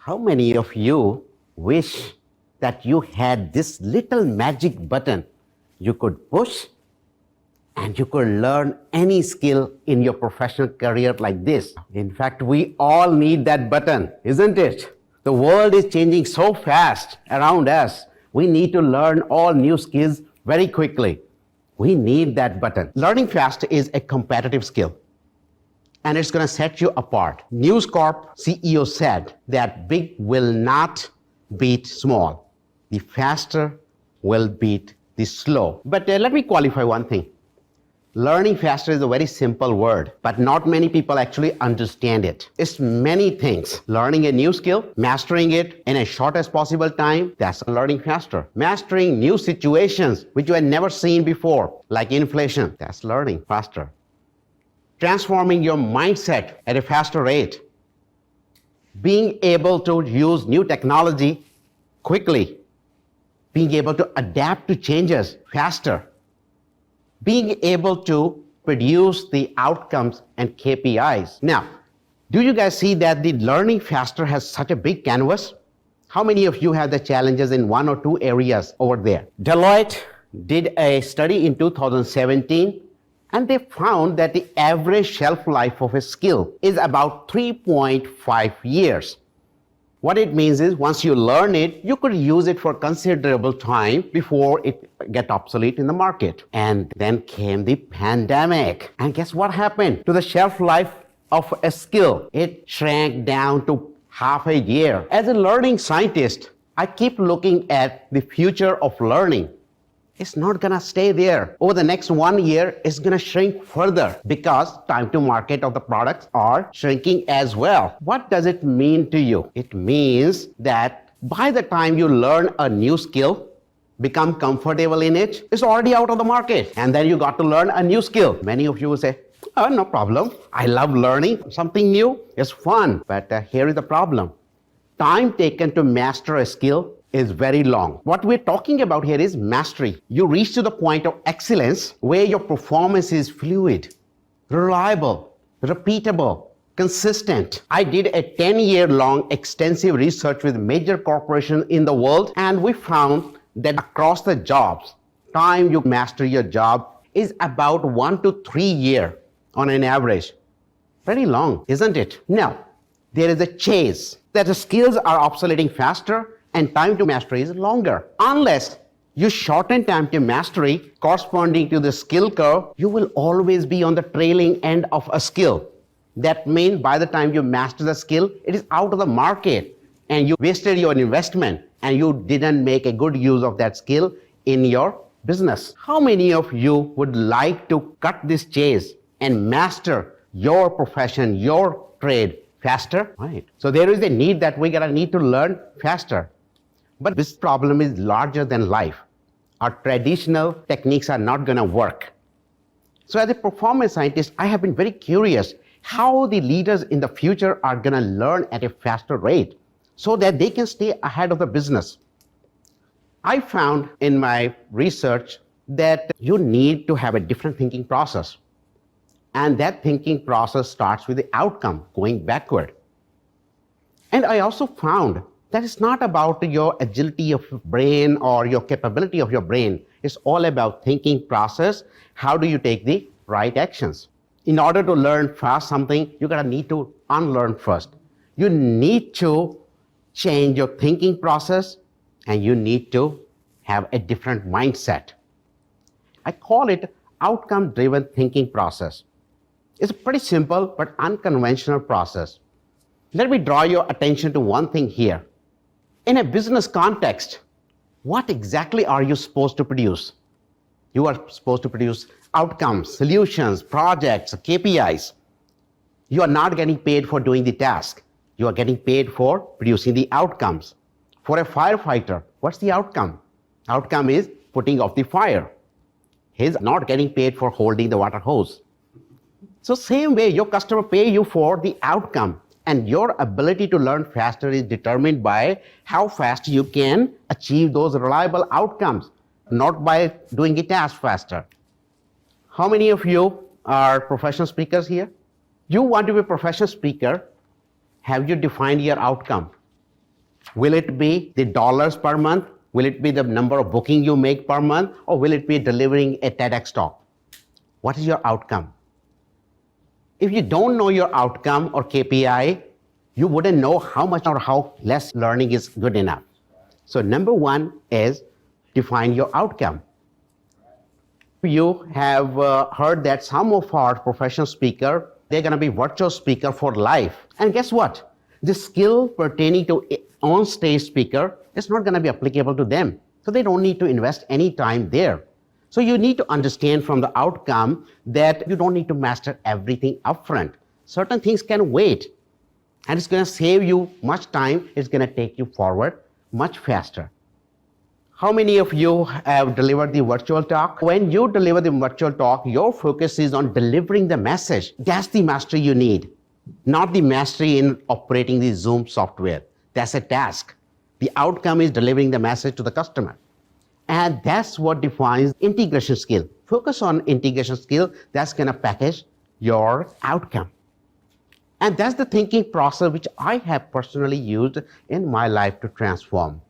How many of you wish that you had this little magic button you could push and you could learn any skill in your professional career like this? In fact, we all need that button, isn't it? The world is changing so fast around us. We need to learn all new skills very quickly. We need that button. Learning fast is a competitive skill, and it's going to set you apart. News Corp CEO said that big will not beat small. The faster will beat the slow. But let me qualify one thing. Learning faster is a very simple word, but not many people actually understand it. It's many things. Learning a new skill, mastering it in as short as possible time, that's learning faster. Mastering new situations which you had never seen before, like inflation, that's learning faster. Transforming your mindset at a faster rate. Being able to use new technology quickly. Being able to adapt to changes faster. Being able to produce the outcomes and KPIs. Now, do you guys see that the learning faster has such a big canvas? How many of you have the challenges in one or two areas over there? Deloitte did a study in 2017, and they found that the average shelf life of a skill is about 3.5 years. What it means is once you learn it, you could use it for considerable time before it get obsolete in the market. And then came the pandemic. And guess what happened to the shelf life of a skill? It shrank down to half a year. As a learning scientist, I keep looking at the future of learning. It's not gonna stay there. Over the next 1 year, it's gonna shrink further because time to market of the products are shrinking as well. What does it mean to you? It means that by the time you learn a new skill, become comfortable in it, it's already out of the market. And then you got to learn a new skill. Many of you will say, oh, no problem. I love learning something new. It's fun. But here is the problem. Time taken to master a skill is very long. What we're talking about here is mastery. You reach to the point of excellence where your performance is fluid, reliable, repeatable, consistent. I did a 10-year-long extensive research with major corporations in the world, and we found that across the jobs, time you master your job is about 1 to 3 years on an average. Pretty long, isn't it? Now, there is a chase that the skills are obsoleting faster and time to mastery is longer. Unless you shorten time to mastery corresponding to the skill curve, you will always be on the trailing end of a skill. That means by the time you master the skill, it is out of the market and you wasted your investment and you didn't make a good use of that skill in your business. How many of you would like to cut this chase and master your profession, your trade faster? Right. So there is a need that we're gonna need to learn faster. But this problem is larger than life. Our traditional techniques are not going to work. So as a performance scientist, I have been very curious how the leaders in the future are going to learn at a faster rate so that they can stay ahead of the business. I found in my research that you need to have a different thinking process. And that thinking process starts with the outcome, going backward. And I also found that it's not about your agility of your brain or your capability of your brain. It's all about thinking process. How do you take the right actions? In order to learn fast something, you're gonna need to unlearn first. You need to change your thinking process and you need to have a different mindset. I call it outcome-driven thinking process. It's a pretty simple but unconventional process. Let me draw your attention to one thing here. In a business context, what exactly are you supposed to produce? You are supposed to produce outcomes, solutions, projects, KPIs. You are not getting paid for doing the task. You are getting paid for producing the outcomes. For a firefighter, what's the outcome? Outcome is putting out the fire. He's not getting paid for holding the water hose. So same way, your customer pay you for the outcome. And your ability to learn faster is determined by how fast you can achieve those reliable outcomes, not by doing a task faster. How many of you are professional speakers here? You want to be a professional speaker. Have you defined your outcome? Will it be the dollars per month? Will it be the number of booking you make per month? Or will it be delivering a TEDx talk? What is your outcome? If you don't know your outcome or KPI, you wouldn't know how much or how less learning is good enough. So number one is define your outcome. You have heard that some of our professional speakers, they're going to be virtual speaker for life. And guess what? The skill pertaining to on-stage speaker is not going to be applicable to them. So they don't need to invest any time there. So you need to understand from the outcome that you don't need to master everything upfront. Certain things can wait. And it's going to save you much time. It's going to take you forward much faster. How many of you have delivered the virtual talk? When you deliver the virtual talk, your focus is on delivering the message. That's the mastery you need, not the mastery in operating the Zoom software. That's a task. The outcome is delivering the message to the customer. And that's what defines integration skill. Focus on integration skill. That's going to package your outcome. And that's the thinking process which I have personally used in my life to transform.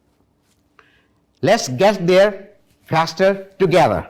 Let's get there faster together.